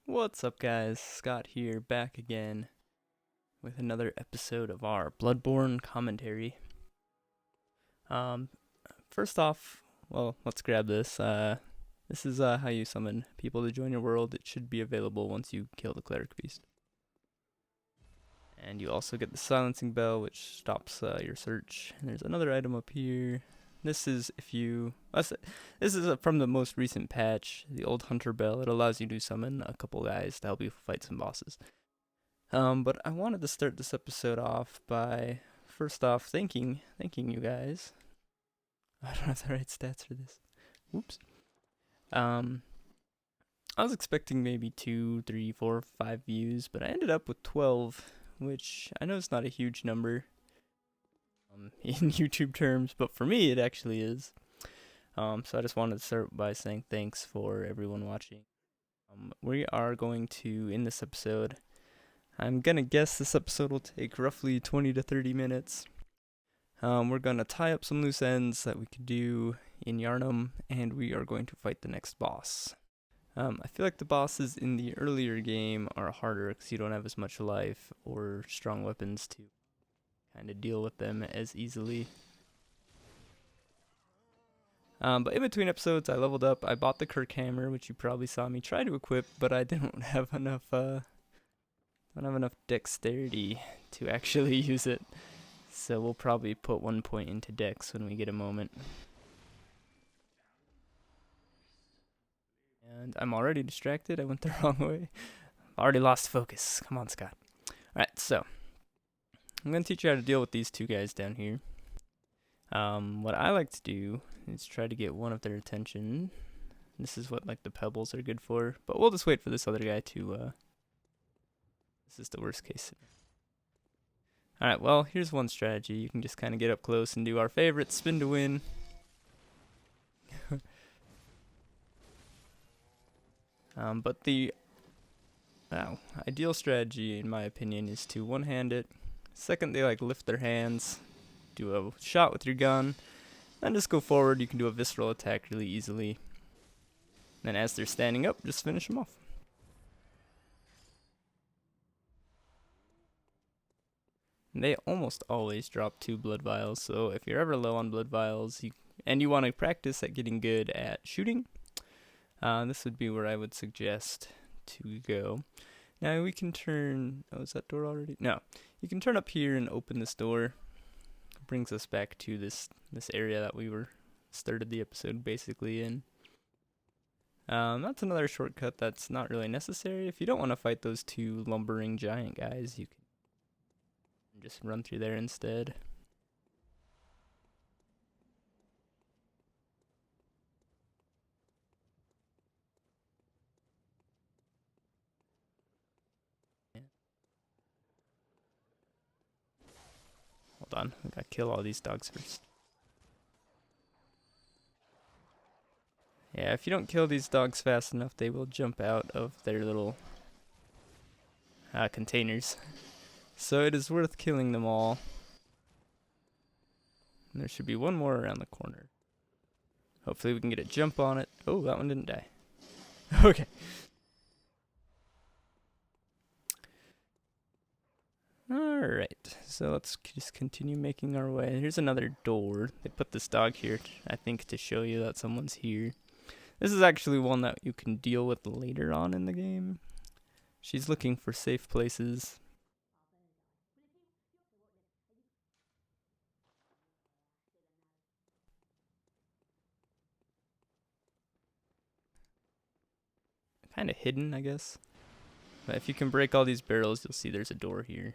What's up, guys? Scott here, back again with another episode of our Bloodborne commentary. Um, First off, well, let's grab this. This is how you summon people to join your world. It should be available once you kill the cleric beast. And you also get the silencing bell, which stops your search. And there's another item up here. This is from the most recent patch, the old hunter bell. It allows you to summon a couple guys to help you fight some bosses. But I wanted to start this episode off by first off thanking you guys. I don't have the right stats for this. Whoops. I was expecting maybe 2, 3, 4, 5 views, but I ended up with 12, which I know is not a huge number in YouTube terms, but for me it actually is. So I just wanted to start by saying thanks for everyone watching. We are going to, in this episode, I'm gonna guess this episode will take roughly 20 to 30 minutes. We're gonna tie up some loose ends that we could do in Yharnam, and we are going to fight the next boss. I feel like the bosses in the earlier game are harder because you don't have as much life or strong weapons to kind of deal with them as easily. But in between episodes, I leveled up. I bought the Kirk Hammer, which you probably saw me try to equip, but I didn't have enough. Don't have enough dexterity to actually use it. So we'll probably put 1 point into dex when we get a moment. And I'm already distracted. I went the wrong way. Already lost focus. Come on, Scott. Alright, so I'm going to teach you how to deal with these two guys down here. What I like to do is try to get one of their attention. This is what like the pebbles are good for. But we'll just wait for this other guy to... This is the worst case scenario. Alright, well, here's one strategy. You can just kind of get up close and do our favorite spin to win. But the ideal strategy, in my opinion, is to one-hand it. Second, they like lift their hands, do a shot with your gun, then just go forward. You can do a visceral attack really easily. Then as they're standing up, just finish them off. They almost always drop 2 blood vials, so if you're ever low on blood vials and you want to practice at getting good at shooting, this would be where I would suggest to go. Now we can turn... Oh, is that door already? No. You can turn up here and open this door. It brings us back to this area that we started the episode basically in. That's another shortcut that's not really necessary. If you don't want to fight those 2 lumbering giant guys, you can just run through there instead. Hold on, I gotta kill all these dogs first. Yeah, if you don't kill these dogs fast enough, they will jump out of their little containers. So it is worth killing them all. And there should be one more around the corner. Hopefully we can get a jump on it. Oh, that one didn't die. Okay. Alright, so let's just continue making our way. Here's another door. They put this dog here, I think, to show you that someone's here. This is actually one that you can deal with later on in the game. She's looking for safe places. Kind of hidden, I guess. But if you can break all these barrels, you'll see there's a door here.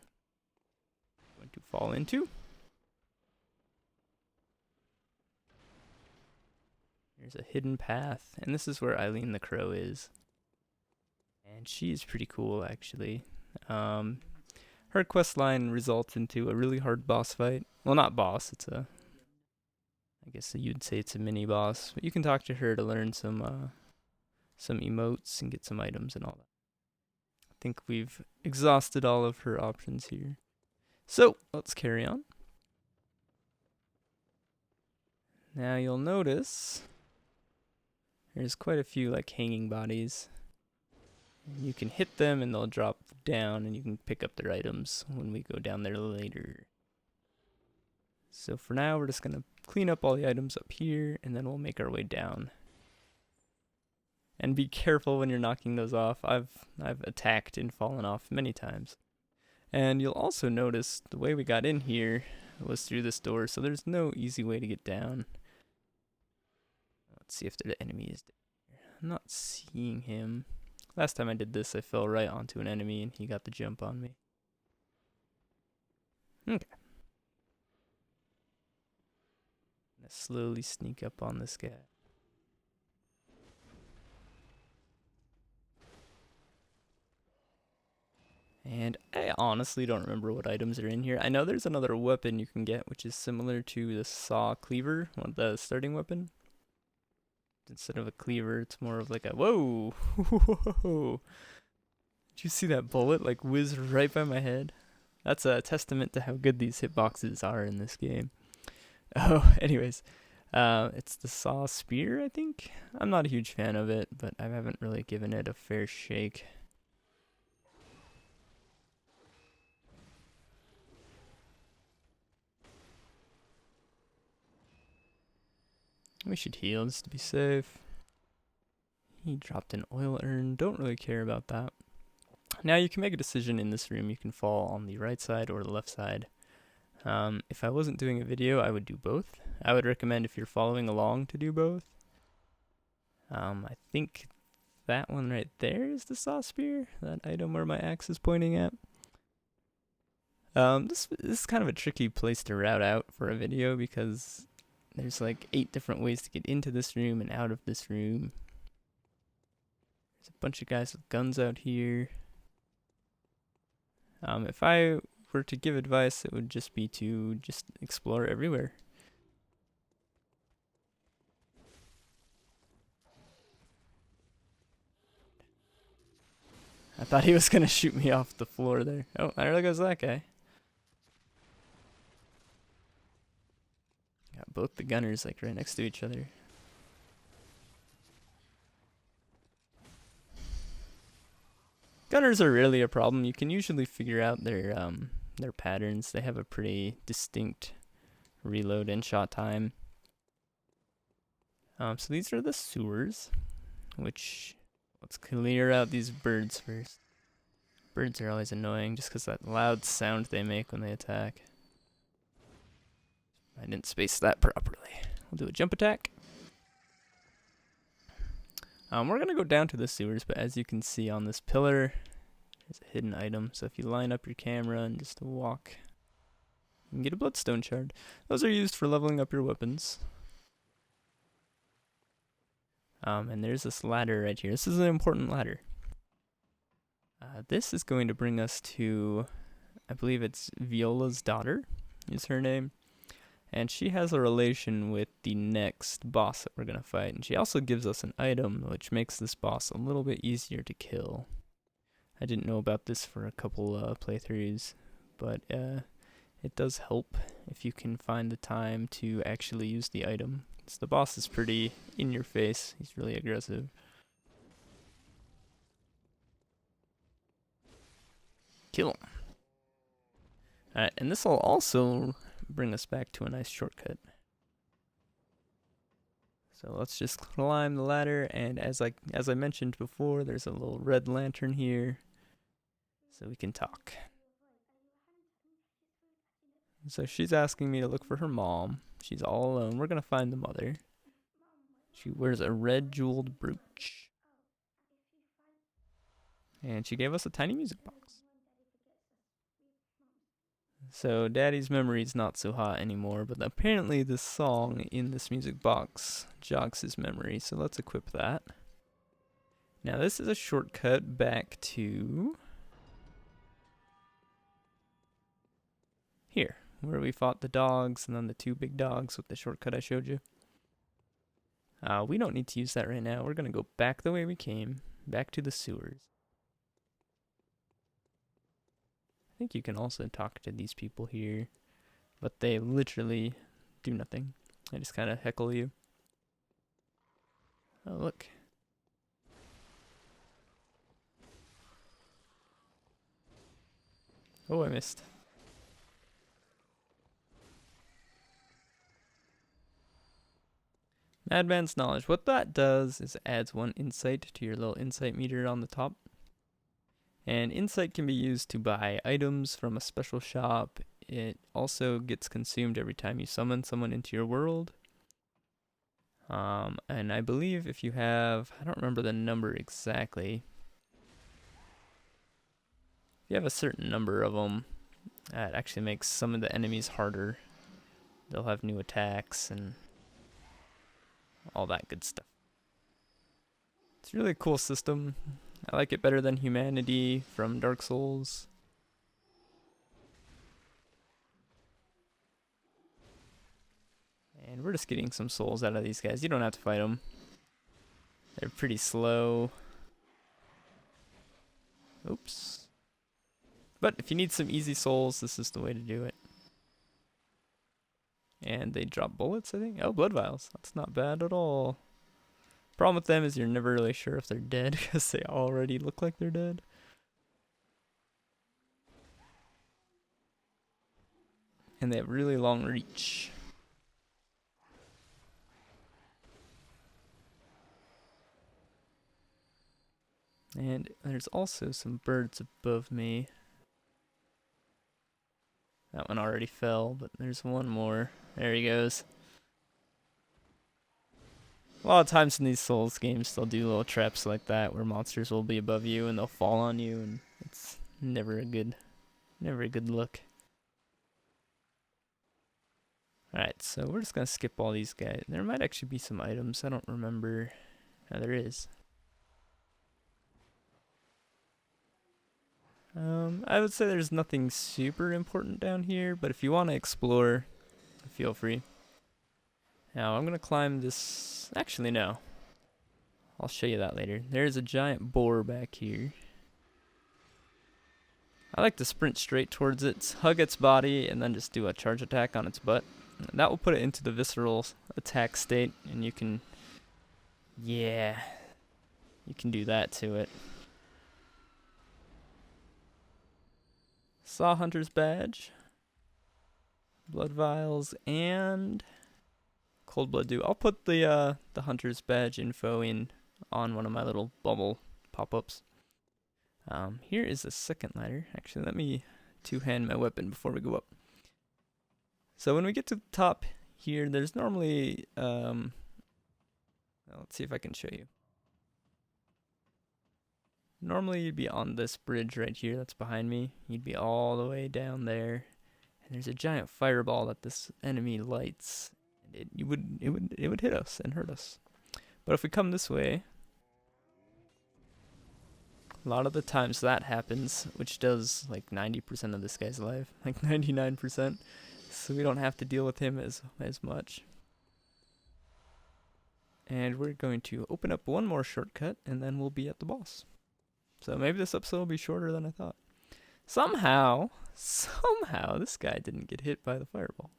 Going to fall into. There's a hidden path, and this is where Eileen the Crow is. And she's pretty cool, actually. Her quest line results into a really hard boss fight. Well, not boss, it's a... I guess you'd say it's a mini boss. But you can talk to her to learn some emotes and get some items and all that. I think we've exhausted all of her options here. So, let's carry on. Now you'll notice there's quite a few like hanging bodies. You can hit them and they'll drop down and you can pick up their items when we go down there later. So for now, we're just going to clean up all the items up here and then we'll make our way down. And be careful when you're knocking those off. I've attacked and fallen off many times. And you'll also notice the way we got in here was through this door, so there's no easy way to get down. Let's see if the enemy is there. I'm not seeing him. Last time I did this, I fell right onto an enemy and he got the jump on me. Okay. I'm gonna slowly sneak up on this guy. And I honestly don't remember what items are in here. I know there's another weapon you can get, which is similar to the saw cleaver, the starting weapon. Instead of a cleaver, it's more of like a, whoa! Whoa! Did you see that bullet like whiz right by my head? That's a testament to how good these hitboxes are in this game. Oh, anyways. It's the saw spear, I think? I'm not a huge fan of it, but I haven't really given it a fair shake. We should heal just to be safe. He dropped an oil urn. Don't really care about that. Now you can make a decision in this room. You can fall on the right side or the left side. If I wasn't doing a video, I would do both. I would recommend if you're following along to do both. I think that one right there is the saw spear. That item where my axe is pointing at. This is kind of a tricky place to route out for a video because there's like 8 different ways to get into this room and out of this room. There's a bunch of guys with guns out here. If I were to give advice, it would just be to just explore everywhere. I thought he was gonna shoot me off the floor there. Oh, there goes that guy. Got both the gunners like right next to each other. Gunners are really a problem. You can usually figure out their patterns. They have a pretty distinct reload and shot time. So these are the sewers, which let's clear out these birds first. Birds are always annoying just because that loud sound they make when they attack. I didn't space that properly. We'll do a jump attack. We're going to go down to the sewers, but as you can see on this pillar, there's a hidden item. So if you line up your camera and just walk, you can get a Bloodstone Shard. Those are used for leveling up your weapons. And there's this ladder right here. This is an important ladder. This is going to bring us to, I believe it's Viola's daughter is her name. And she has a relation with the next boss that we're going to fight. And she also gives us an item, which makes this boss a little bit easier to kill. I didn't know about this for a couple playthroughs, but it does help if you can find the time to actually use the item. So the boss is pretty in your face. He's really aggressive. Kill him. Alright, and this will also bring us back to a nice shortcut. So let's just climb the ladder, and as I mentioned before, there's a little red lantern here, so we can talk. So she's asking me to look for her mom. She's all alone. We're gonna find the mother. She wears a red jeweled brooch. And she gave us a tiny music box. So Daddy's memory's not so hot anymore, but apparently this song in this music box jogs his memory, so let's equip that. Now this is a shortcut back to here, where we fought the dogs and then the 2 big dogs with the shortcut I showed you. We don't need to use that right now. We're gonna go back the way we came, back to the sewers. I think you can also talk to these people here, but they literally do nothing. They just kind of heckle you. Oh, look. Oh, I missed. Madman's Knowledge. What that does is adds 1 insight to your little insight meter on the top. And insight can be used to buy items from a special shop. It also gets consumed every time you summon someone into your world. And I believe if you have, I don't remember the number exactly. If you have a certain number of them, it actually makes some of the enemies harder. They'll have new attacks and all that good stuff. It's a really cool system. I like it better than Humanity from Dark Souls. And we're just getting some souls out of these guys. You don't have to fight them. They're pretty slow. Oops. But if you need some easy souls, this is the way to do it. And they drop bullets, I think. Oh, blood vials. That's not bad at all. Problem with them is you're never really sure if they're dead because they already look like they're dead. And they have really long reach. And there's also some birds above me. That one already fell, but there's one more. There he goes. A lot of times in these Souls games, they'll do little traps like that where monsters will be above you and they'll fall on you, and it's never a good look. Alright, so we're just gonna skip all these guys. There might actually be some items, I don't remember. Oh, there is. I would say there's nothing super important down here, but if you want to explore, feel free. Now, I'm going to climb this. Actually, no. I'll show you that later. There's a giant boar back here. I like to sprint straight towards it, hug its body, and then just do a charge attack on its butt. That will put it into the visceral attack state, and you can... Yeah. You can do that to it. Saw Hunter's Badge, Blood Vials, and Cold Blood Dew. I'll put the Hunter's Badge info on one of my little bubble pop-ups. Here is a second ladder. Actually, let me two-hand my weapon before we go up. So when we get to the top here, there's normally, let's see if I can show you. Normally you'd be on this bridge right here that's behind me. You'd be all the way down there. And there's a giant fireball that this enemy lights. And it would hit us and hurt us. But if we come this way, a lot of the times that happens, which does like 90% of this guy's life, like 99%. So we don't have to deal with him as much. And we're going to open up one more shortcut and then we'll be at the boss. So maybe this episode will be shorter than I thought. Somehow, this guy didn't get hit by the fireball.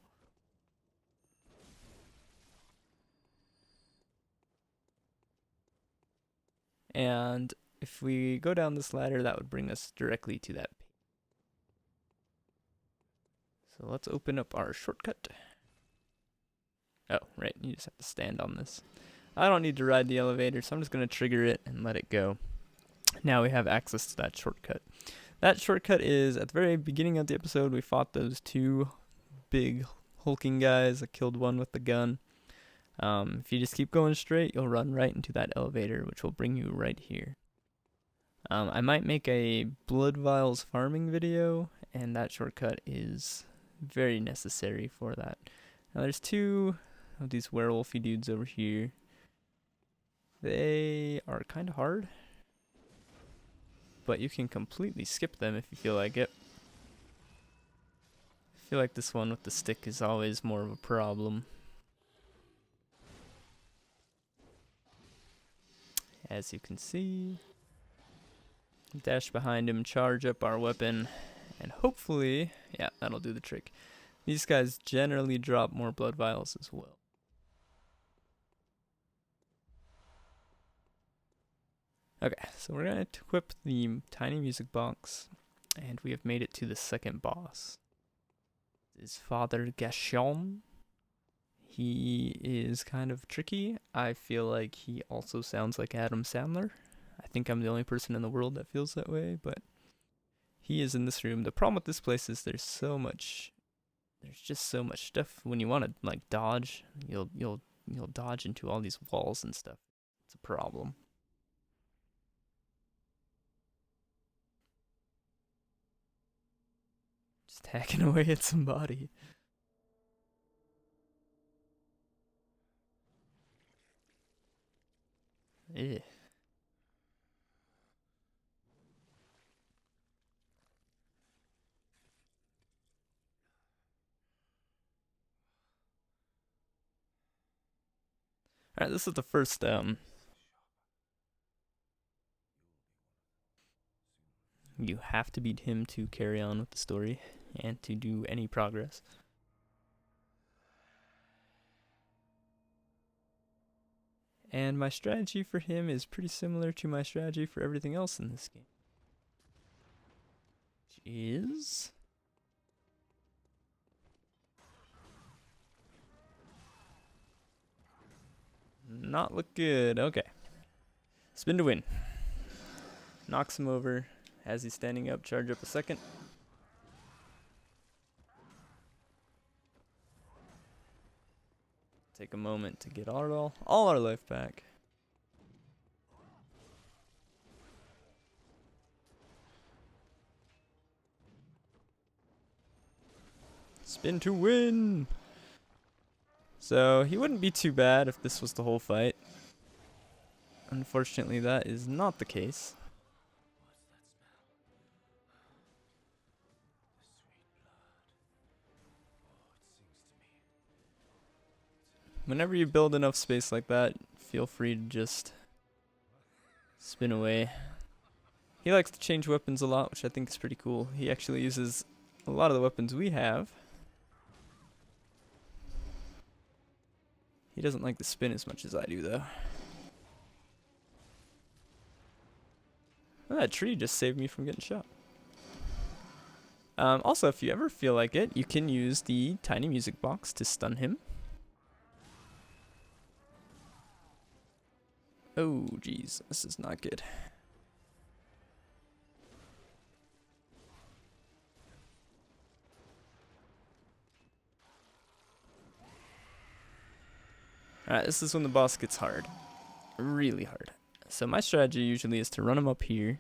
And if we go down this ladder, that would bring us directly to that page. So let's open up our shortcut. Oh, right, you just have to stand on this. I don't need to ride the elevator, so I'm just going to trigger it and let it go. Now we have access to that shortcut. That shortcut is, at the very beginning of the episode, we fought those two big hulking guys. I killed one with the gun. If you just keep going straight, you'll run right into that elevator, which will bring you right here. I might make a Blood Vials farming video, and that shortcut is very necessary for that. Now there's two of these werewolfy dudes over here. They are kind of hard, but you can completely skip them if you feel like it. I feel like this one with the stick is always more of a problem. As you can see, dash behind him, charge up our weapon, and hopefully, yeah, that'll do the trick. These guys generally drop more blood vials as well. Okay, so we're going to equip the tiny music box, And we have made it to the second boss. This is Father Gascoigne. He is kind of tricky. I feel like he also sounds like Adam Sandler. I think I'm the only person in the world that feels that way, but he is in this room. The problem with this place is there's just so much stuff. When you want to like dodge, you'll dodge into all these walls and stuff. It's a problem. Just hacking away at somebody. Eh. Alright, this is the first, you have to beat him to carry on with the story and to do any progress. And my strategy for him is pretty similar to my strategy for everything else in this game. Which is... not look good. Okay. Spin to win. Knocks him over. As he's standing up, charge up a second. Take a moment to get all our life back. Spin to win! So, he wouldn't be too bad if this was the whole fight. Unfortunately, that is not the case. Whenever you build enough space like that, feel free to just spin away. He likes to change weapons a lot, which I think is pretty cool. He actually uses a lot of the weapons we have. He doesn't like the spin as much as I do, though. Well, that tree just saved me from getting shot. Also, if you ever feel like it, you can use the tiny music box to stun him. Oh, geez, this is not good. Alright, this is when the boss gets hard. Really hard. So my strategy usually is to run him up here.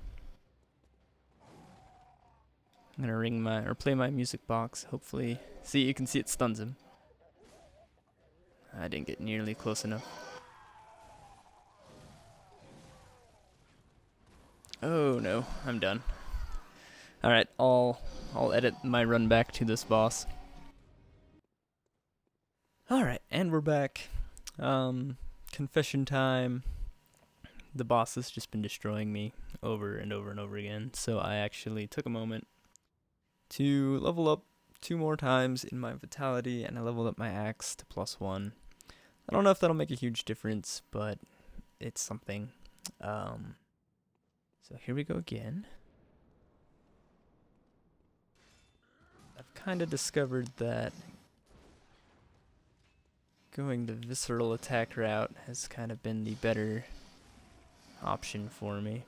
I'm gonna play my music box, hopefully. See, you can see it stuns him. I didn't get nearly close enough. Oh no, I'm done. Alright, I'll edit my run back to this boss. Alright, and we're back. Confession time. The boss has just been destroying me over and over and over again, so I actually took a moment to level up 2 more times in my vitality, and I leveled up my axe to +1. I don't know if that'll make a huge difference, but it's something. So here we go again. I've kind of discovered that going the visceral attack route has kind of been the better option for me.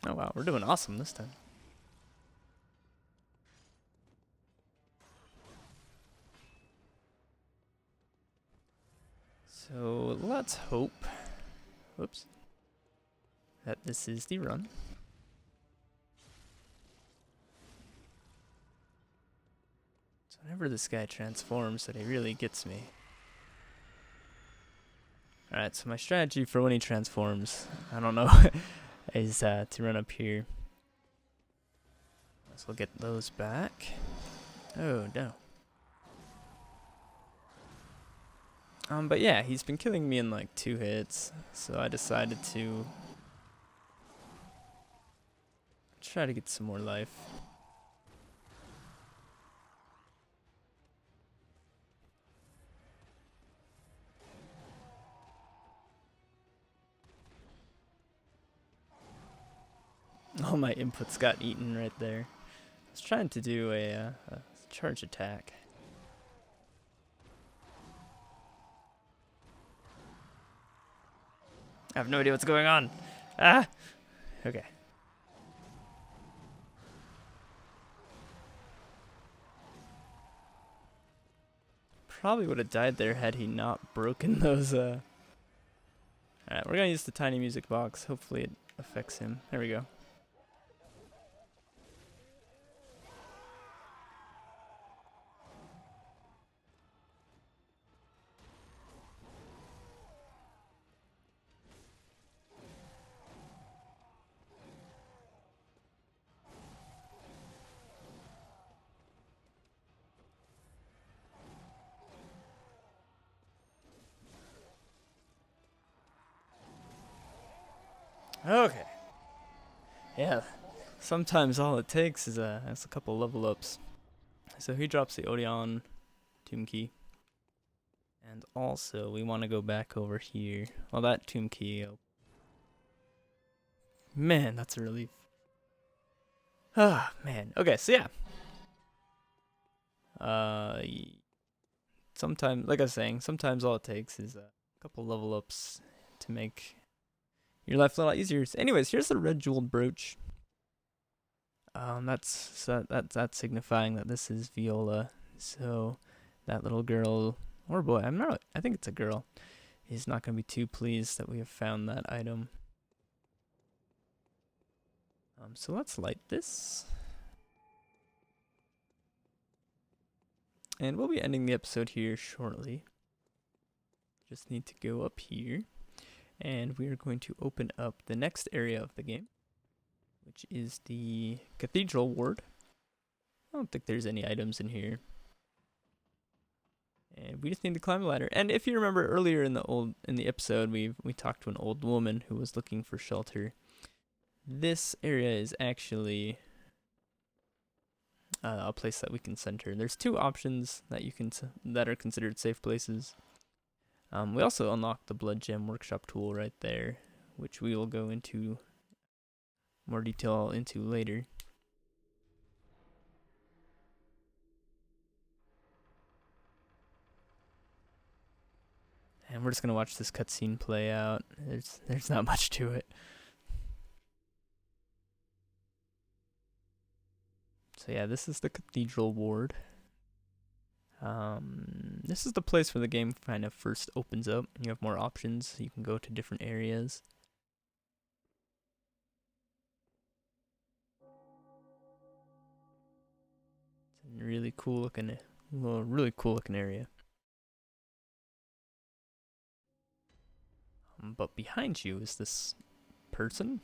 Oh wow, we're doing awesome this time. So let's hope, whoops, that this is the run. So whenever this guy transforms, that he really gets me. Alright, so my strategy for when he transforms, I don't know, is to run up here. So we'll get those back. Oh no. But yeah, he's been killing me in like 2 hits, so I decided to try to get some more life. All my inputs got eaten right there. I was trying to do a charge attack. I have no idea what's going on. Ah! Okay. Probably would have died there had he not broken those, Alright, we're gonna use the tiny music box. Hopefully it affects him. There we go. Okay. Yeah. Sometimes all it takes is a couple level ups. So he drops the Odeon tomb key. And also we want to go back over here. Well, that tomb key. Man, that's a relief. Ah, man. Okay, so yeah. Sometimes, like I was saying, sometimes all it takes is a couple level ups to make your life a lot easier. So anyways, here's the red Jewel Brooch. That's signifying that this is Viola. So that little girl or boy, I think it's a girl, is not gonna be too pleased that we have found that item. So let's light this. And we'll be ending the episode here shortly. Just need to go up here. And we are going to open up the next area of the game, which is the Cathedral Ward. I don't think there's any items in here. And we just need to climb the ladder. And if you remember earlier in the episode, we talked to an old woman who was looking for shelter. This area is actually a place that we can send her. There's two options that are considered safe places. We also unlocked the Blood Gem Workshop tool right there, which we will go into more detail into later. And we're just gonna watch this cutscene play out. There's not much to it. So yeah, this is the Cathedral Ward. This is the place where the game kind of first opens up. You have more options. You can go to different areas. It's a really cool looking area. But behind you is this person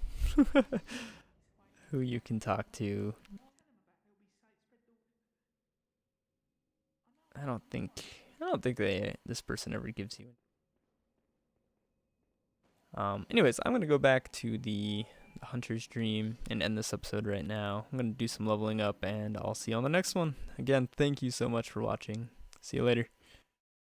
who you can talk to. I don't think this person ever gives you. Anyways, I'm gonna go back to the Hunter's Dream and end this episode right now. I'm gonna do some leveling up, and I'll see you on the next one. Again, thank you so much for watching. See you later.